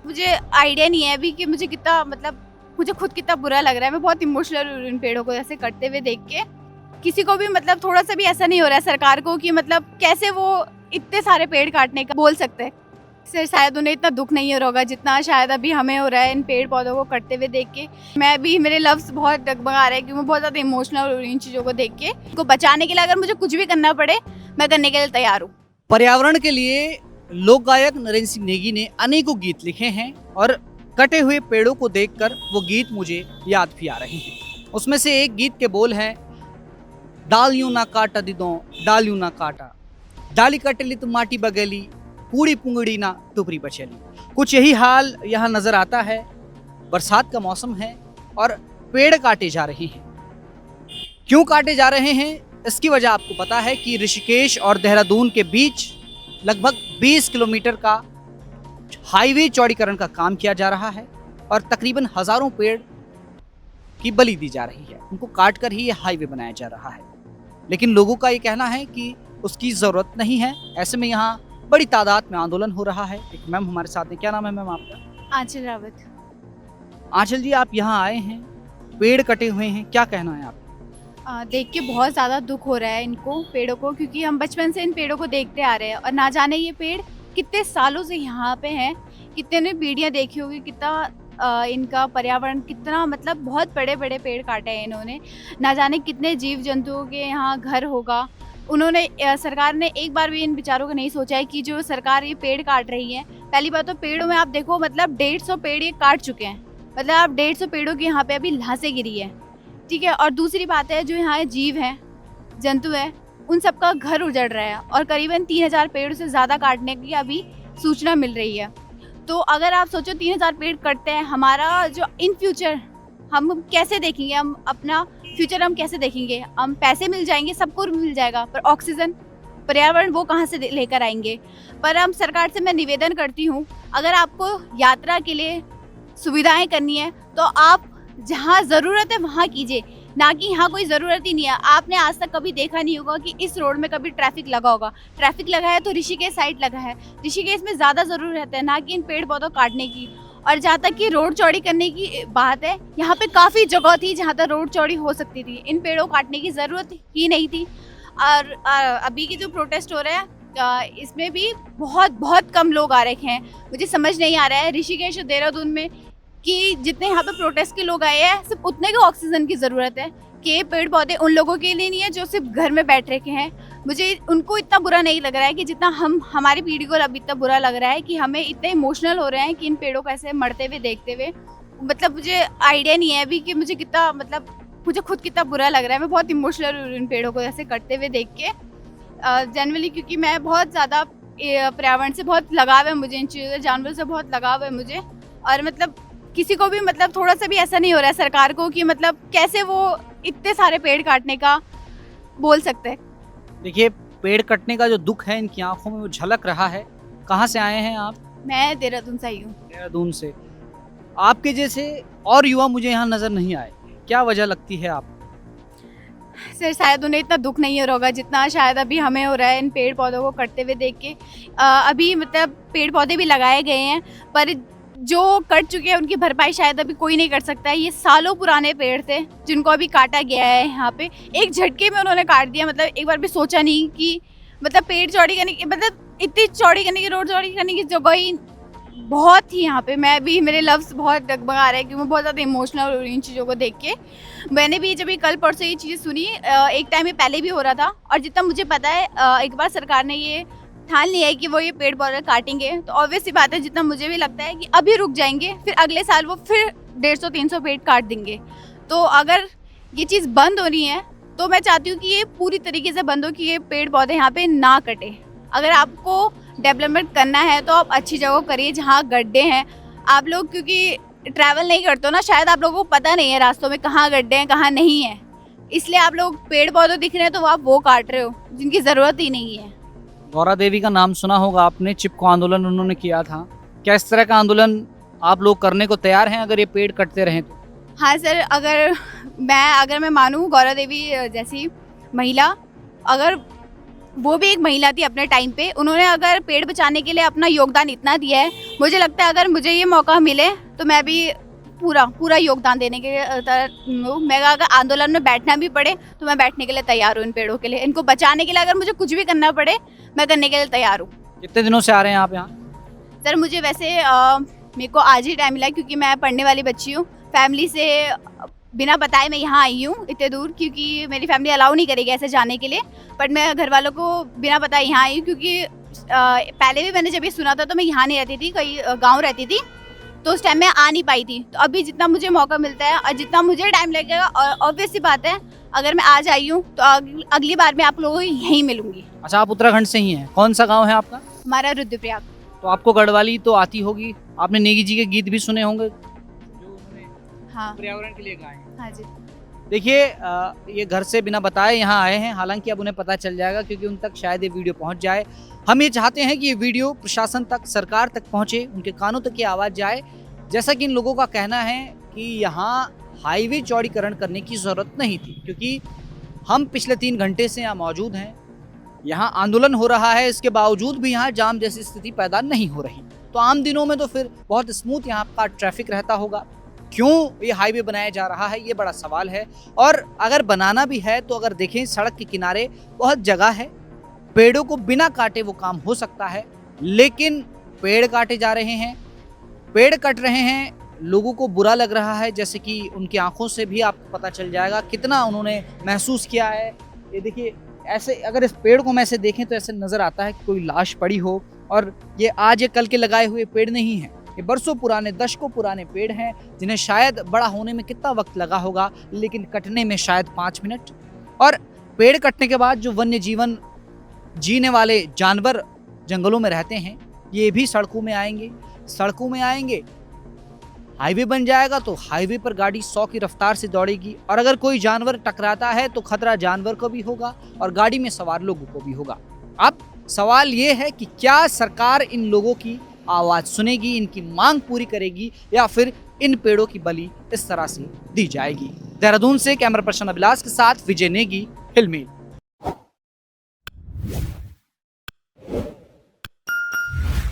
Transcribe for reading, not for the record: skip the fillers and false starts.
मुझे आइडिया नहीं है अभी कि मुझे कितना मतलब मुझे खुद कितना बुरा लग रहा है। मैं बहुत इमोशनल हूँ इन पेड़ों को ऐसे कटते हुए देख के। किसी को भी मतलब थोड़ा सा भी ऐसा नहीं हो रहा है सरकार को कि मतलब कैसे वो इतने सारे पेड़ काटने का बोल सकते हैं। सर शायद उन्हें इतना दुख नहीं हो रहा होगा जितना शायद अभी हमें हो रहा है इन पेड़ पौधों को कटते हुए देख के। मैं भी मेरे लफ्ज़ बहुत डगमगा रहे हैं क्योंकि मैं बहुत ज़्यादा इमोशनल हो रही हूँ इन चीज़ों को देख के। इनको बचाने के लिए अगर मुझे कुछ भी करना पड़े मैं करने के लिए तैयार हूँ। पर्यावरण के लिए लोक गायक नरेंद्र सिंह नेगी ने अनेकों गीत लिखे हैं और कटे हुए पेड़ों को देखकर वो गीत मुझे याद भी आ रहे हैं। उसमें से एक गीत के बोल हैं, डाल यूं ना काटा दिदों, डाल यूं ना काटा, डाली कटली तो माटी बगली, पूड़ी पुंगड़ी ना टुपरी बचली। कुछ यही हाल यहाँ नजर आता है। बरसात का मौसम है और पेड़ काटे जा रहे हैं। क्यों काटे जा रहे हैं इसकी वजह आपको पता है कि ऋषिकेश और देहरादून के बीच लगभग 20 किलोमीटर का हाईवे चौड़ीकरण का काम किया जा रहा है और तकरीबन हजारों पेड़ की बलि दी जा रही है। उनको काट कर ही ये हाईवे बनाया जा रहा है, लेकिन लोगों का ये कहना है कि उसकी ज़रूरत नहीं है। ऐसे में यहाँ बड़ी तादाद में आंदोलन हो रहा है। एक मैम हमारे साथ हैं, क्या नाम है मैम आपका? आंचल रावत। आंचल जी, आप यहाँ आए हैं, पेड़ कटे हुए हैं, क्या कहना है आप? देख के बहुत ज़्यादा दुख हो रहा है इनको पेड़ों को, क्योंकि हम बचपन से इन पेड़ों को देखते आ रहे हैं और ना जाने ये पेड़ कितने सालों से यहाँ पे हैं। कितने ने पीढ़ियाँ देखी होगी, कितना इनका पर्यावरण कितना मतलब बहुत बड़े बड़े पेड़ काटे हैं इन्होंने। ना जाने कितने जीव जंतुओं के यहाँ घर होगा। उन्होंने सरकार ने एक बार भी इन बेचारों को नहीं सोचा है कि जो सरकार ये पेड़ काट रही है। पहली बात तो पेड़ों में आप देखो मतलब 150 पेड़ ये काट चुके हैं। मतलब आप 150 पेड़ों की यहाँ पे अभी लाशें गिरी है, ठीक है। और दूसरी बात है जो यहाँ जीव हैं, जंतु हैं, उन सबका घर उजड़ रहा है और करीबन 3000 पेड़ से ज़्यादा काटने की अभी सूचना मिल रही है। तो अगर आप सोचो 3000 पेड़ कटते हैं, हमारा जो इन फ्यूचर हम कैसे देखेंगे, हम अपना फ्यूचर हम कैसे देखेंगे? हम पैसे मिल जाएंगे, सबको मिल जाएगा, पर ऑक्सीजन पर्यावरण वो कहाँ से लेकर आएंगे? पर हम सरकार से मैं निवेदन करती हूँ, अगर आपको यात्रा के लिए सुविधाएं करनी है तो आप जहाँ ज़रूरत है वहाँ कीजिए, ना कि यहाँ कोई ज़रूरत ही नहीं है। आपने आज तक कभी देखा नहीं होगा कि इस रोड में कभी ट्रैफिक लगा होगा। ट्रैफिक लगा है तो ऋषिकेश साइड लगा है। ऋषिकेश में ज़्यादा ज़रूरत है, ना कि इन पेड़ पौधों काटने की। और जहाँ तक कि रोड चौड़ी करने की बात है, यहाँ पे काफ़ी जगह थी जहाँ तक रोड चौड़ी हो सकती थी। इन पेड़ों काटने की ज़रूरत ही नहीं थी। और अभी की जो प्रोटेस्ट हो रहा है इसमें भी बहुत बहुत कम लोग आ रखे हैं। मुझे समझ नहीं आ रहा है ऋषिकेश और देहरादून में कि जितने यहाँ पे प्रोटेस्ट के लोग आए हैं सिर्फ उतने को ऑक्सीजन की ज़रूरत है, कि ये पेड़ पौधे उन लोगों के लिए नहीं है जो सिर्फ घर में बैठ रखे हैं। मुझे उनको इतना बुरा नहीं लग रहा है कि जितना हमारी पीढ़ी को अभी इतना बुरा लग रहा है कि हमें इतने इमोशनल हो रहे हैं कि इन पेड़ों को ऐसे मरते हुए देखते हुए। मतलब मुझे आइडिया नहीं है अभी कि मुझे कितना मतलब मुझे खुद कितना बुरा लग रहा है। मैं बहुत इमोशनल हूँ इन पेड़ों को ऐसे कटते हुए देख के जनरली, क्योंकि मैं बहुत ज़्यादा पर्यावरण से बहुत लगाव है मुझे, इन चीज़ों जानवरों से बहुत लगाव है मुझे। और मतलब किसी को भी मतलब थोड़ा सा भी ऐसा नहीं हो रहा है सरकार को कि मतलब कैसे वो इतने सारे पेड़ काटने का बोल सकते हैं। देखिए, पेड़ कटने का जो दुख है इनकी आंखों में वो झलक रहा है। कहाँ से आए हैं आप? मैं देहरादून से आई हूँ। देहरादून से। आपके जैसे और युवा मुझे यहाँ नजर नहीं आए, क्या वजह लगती है आप? सर शायद उन्हें इतना दुख नहीं हो रहा होगा जितना शायद अभी हमें हो रहा है इन पेड़ पौधों को कटते हुए देख के। अभी मतलब पेड़ पौधे भी लगाए गए हैं, पर जो कट चुके हैं उनकी भरपाई शायद अभी कोई नहीं कर सकता है। ये सालों पुराने पेड़ थे जिनको अभी काटा गया है यहाँ पे, एक झटके में उन्होंने काट दिया। मतलब एक बार भी सोचा नहीं कि मतलब पेड़ चौड़ी करने की, मतलब इतनी चौड़ी करने की, रोड चौड़ी करने की जगह ही बहुत थी यहाँ पे। मैं भी मेरे लफ्ज़ बहुत डगमगा रहे हैं क्योंकि मैं बहुत ज़्यादा इमोशनल हो रही हूँ इन चीज़ों को देख के। मैंने भी जब ये कल परसों ये चीज़ सुनी, एक टाइम ये पहले भी हो रहा था, और जितना मुझे पता है एक बार सरकार ने ये ठान लिया है कि वो ये पेड़ पौधे काटेंगे, तो ऑब्वियस सी बात है, जितना मुझे भी लगता है कि अभी रुक जाएंगे, फिर अगले साल वो फिर 150-300 पेड़ काट देंगे। तो अगर ये चीज़ बंद हो रही है तो मैं चाहती हूँ कि ये पूरी तरीके से बंद हो, कि ये पेड़ पौधे यहाँ पे ना कटे। अगर आपको डेवलपमेंट करना है तो आप अच्छी जगह करिए जहाँ गड्ढे हैं। आप लोग क्योंकि ट्रैवल नहीं करते हो ना, शायद आप लोगों को पता नहीं है रास्तों में कहाँ गड्ढे हैं कहाँ नहीं है, इसलिए आप लोग पेड़ पौधे दिख रहे हैं तो आप वो काट रहे हो जिनकी ज़रूरत ही नहीं है। गौरा देवी का नाम सुना होगा आपने, चिपको आंदोलन उन्होंने किया था। क्या इस तरह का आंदोलन आप लोग करने को तैयार हैं अगर ये पेड़ कटते रहें तो? हाँ सर, अगर मैं मानूँ गौरा देवी जैसी महिला, अगर वो भी एक महिला थी अपने टाइम पे, उन्होंने अगर पेड़ बचाने के लिए अपना योगदान इतना दिया है, मुझे लगता है अगर मुझे ये मौका मिले तो मैं भी पूरा पूरा योगदान देने के मैं अगर आंदोलन में बैठना भी पड़े तो मैं बैठने के लिए तैयार हूँ इन पेड़ों के लिए, इनको बचाने के लिए अगर मुझे कुछ भी करना पड़े मैं करने के लिए तैयार हूँ। कितने दिनों से आ रहे हैं आप यहाँ? सर मुझे वैसे मेरे को आज ही टाइम मिला क्योंकि मैं पढ़ने वाली बच्ची हूँ, फैमिली से बिना बताए मैं यहाँ आई हूँ इतने दूर, क्योंकि मेरी फैमिली अलाउ नहीं करेगी ऐसे जाने के लिए, बट मैं घर वालों को बिना बताए यहाँ आई हूँ क्योंकि पहले भी मैंने जब ये सुना था तो मैं यहाँ नहीं रहती थी, कहीं गाँव रहती थी, तो उस टाइम मैं आ नहीं पाई थी। तो अभी जितना मुझे मौका मिलता है और जितना मुझे टाइम लगेगा, और ऑब्वियस सी बात है अगर मैं आज आई हूँ तो अगली बार मैं आप लोगों को यहीं मिलूंगी। अच्छा, आप उत्तराखंड से ही हैं? कौन सा गांव है आपका? हमारा रुद्रप्रयाग। तो आपको गढ़वाली तो आती होगी, आपने नेगी जी के गीत भी सुने होंगे जो उन्होंने हाँ पर्यावरण के लिए गाए हैं। हाँ जी। देखिए, ये घर से बिना बताए यहाँ आए हैं, हालांकि अब उन्हें पता चल जाएगा क्योंकि उन तक शायद ये वीडियो पहुँच जाए। हम ये चाहते हैं कि ये वीडियो प्रशासन तक, सरकार तक पहुँचे, उनके कानों तक ये आवाज़ जाए। जैसा कि इन लोगों का कहना है कि यहाँ हाईवे चौड़ीकरण करने की ज़रूरत नहीं थी, क्योंकि हम पिछले 3 घंटे से यहाँ मौजूद हैं, यहाँ आंदोलन हो रहा है, इसके बावजूद भी यहाँ जाम जैसी स्थिति पैदा नहीं हो रही। तो आम दिनों में तो फिर बहुत स्मूथ यहाँ का ट्रैफिक रहता होगा, क्यों ये हाईवे बनाया जा रहा है, ये बड़ा सवाल है। और अगर बनाना भी है तो अगर देखें सड़क के किनारे बहुत जगह है, पेड़ों को बिना काटे वो काम हो सकता है, लेकिन पेड़ काटे जा रहे हैं, पेड़ कट रहे हैं, लोगों को बुरा लग रहा है, जैसे कि उनकी आंखों से भी आपको पता चल जाएगा कितना उन्होंने महसूस किया है। ये देखिए, ऐसे अगर इस पेड़ को हम ऐसे देखें तो ऐसे नज़र आता है कि कोई लाश पड़ी हो, और ये आज ये कल के लगाए हुए पेड़ नहीं हैं, ये बरसों पुराने, दशकों पुराने पेड़ हैं, जिन्हें शायद बड़ा होने में कितना वक्त लगा होगा, लेकिन कटने में शायद 5 मिनट। और पेड़ कटने के बाद जो वन्य जीवन, जीने वाले जानवर जंगलों में रहते हैं, ये भी सड़कों में आएंगे, सड़कों में आएंगे। हाईवे बन जाएगा तो हाईवे पर गाड़ी 100 की रफ्तार से दौड़ेगी, और अगर कोई जानवर टकराता है तो खतरा जानवर को भी होगा और गाड़ी में सवार लोगों को भी होगा। अब सवाल ये है कि क्या सरकार इन लोगों की आवाज़ सुनेगी, इनकी मांग पूरी करेगी, या फिर इन पेड़ों की बलि इस तरह से दी जाएगी। देहरादून से कैमरा पर्सन अभिलाष के साथ विजय नेगी, हिलमेल।